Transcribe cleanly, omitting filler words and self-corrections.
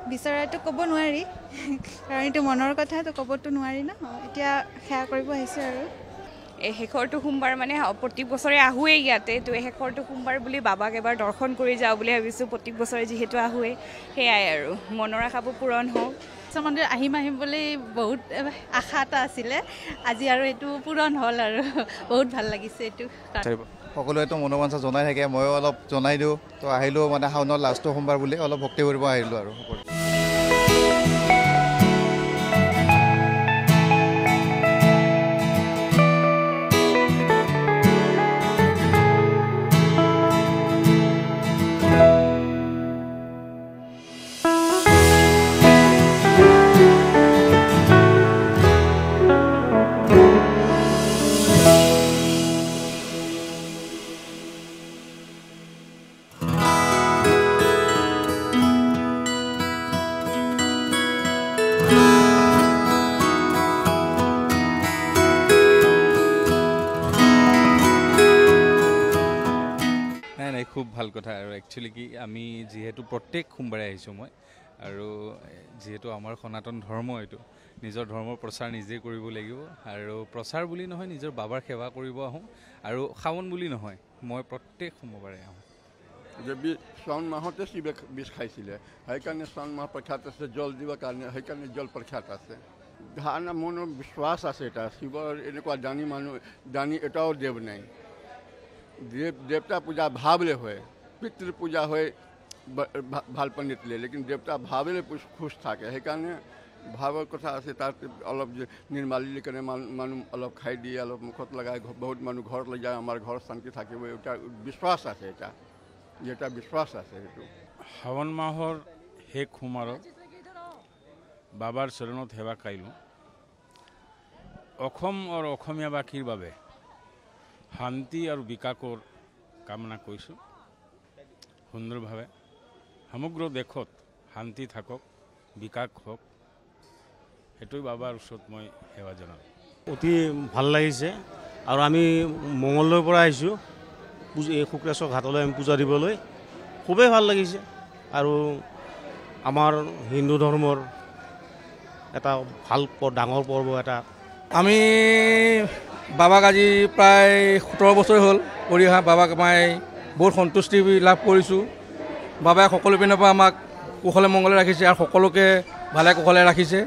বিচৰাটো ক'ব নোৱাৰি কাৰণ এইটো মনৰ কথাটো ক'বতো নোৱাৰি ন এতিয়া সেয়া কৰিব আহিছে আৰু এই শেষৰটো সোমবাৰ মানে প্ৰতি বছৰে আহোৱেই ইয়াতে তো শেষৰটো সোমবাৰ বুলি বাবাক এবাৰ দৰ্শন কৰি যাওঁ বুলি ভাবিছোঁ প্ৰতি বছৰে যিহেতু আহোৱেই সেয়াই আৰু মনৰ আশাবোৰ পূৰণ হওক মন্দিৰ আহিম বুলি বহুত আশা এটা আছিলে আজি আৰু এইটো পূৰণ হ'ল আৰু বহুত ভাল লাগিছে এইটো সকলোৱেতো মনোবাঞ্ছা জনাই থাকে ময়ো অলপ জনাই দিওঁ তো আহিলোঁ মানে শাওনৰ লাষ্টৰ সোমবাৰ বুলি অলপ ভক্তি কৰিব আহিলোঁ আৰু খুব ভাল কথা আৰু একচুৱেলি কি আমি যেহেতু প্ৰত্যেক সোমবাৰে আহিছোঁ মই আৰু যেহেতু আমাৰ সনাতন ধৰ্ম এইটো নিজৰ ধৰ্মৰ প্ৰচাৰ নিজে কৰিব লাগিব আৰু প্ৰচাৰ বুলি নহয় নিজৰ বাবাৰ সেৱা কৰিব আহোঁ আৰু শাওন বুলি নহয় মই প্ৰত্যেক সোমবাৰে আহোঁ যে শাওন মাহতে শিৱে বিষ খাইছিলে সেইকাৰণে শাওন মাহ প্ৰখ্যাত আছে জল দিবৰ কাৰণে সেইকাৰণে জল প্ৰখ্যাত আছে ধাৰণা মনৰ বিশ্বাস আছে এটা শিৱৰ এনেকুৱা দানী এটাও দেৱ নাই देवता पूजा भावले हुए पितृ पूजा हुए ভাল पंडित ले लेकिन देवता भावले खुश থাকে সেইকাৰণে ভাৱৰ কথা আছে তাত অলপ নিৰ্মালি লিখনে মানুহ অলপ খাই দিয়ে অলপ মুখত লগাই বহুত মানুহ ঘৰত লৈ যায় আমাৰ ঘৰ শান্তি থাকিব এটা বিশ্বাস আছে এটা বিশ্বাস আছে এইটো শাওন মাহৰ শেষ সোমবাৰত বাবাৰ চৰণত সেৱা কৰিলোঁ অসম আৰু অসমীয়াবাসীৰ বাবে শান্তি আৰু বিকাশৰ কামনা কৰিছোঁ সুন্দৰভাৱে সমগ্ৰ দেশত শান্তি থাকক বিকাশ হওক সেইটোৱে বাবাৰ ওচৰত মই সেৱা জনাওঁ অতি ভাল লাগিছে আৰু আমি মঙলদৈৰ পৰা আহিছোঁ এই শুক্ৰেশ্বৰ ঘাটলৈ আমি পূজা দিবলৈ খুবেই ভাল লাগিছে আৰু আমাৰ হিন্দু ধৰ্মৰ এটা ভাল ডাঙৰ পৰ্ব এটা আমি বাবাক আজি প্ৰায় 17 বছৰ হ'ল কৰি অহা বাবাক মই বহুত সন্তুষ্টি লাভ কৰিছোঁ বাবাই সকলো পিনৰ পৰা আমাক কুশলে মংগলে ৰাখিছে আৰু সকলোকে ভালে কুশলে ৰাখিছে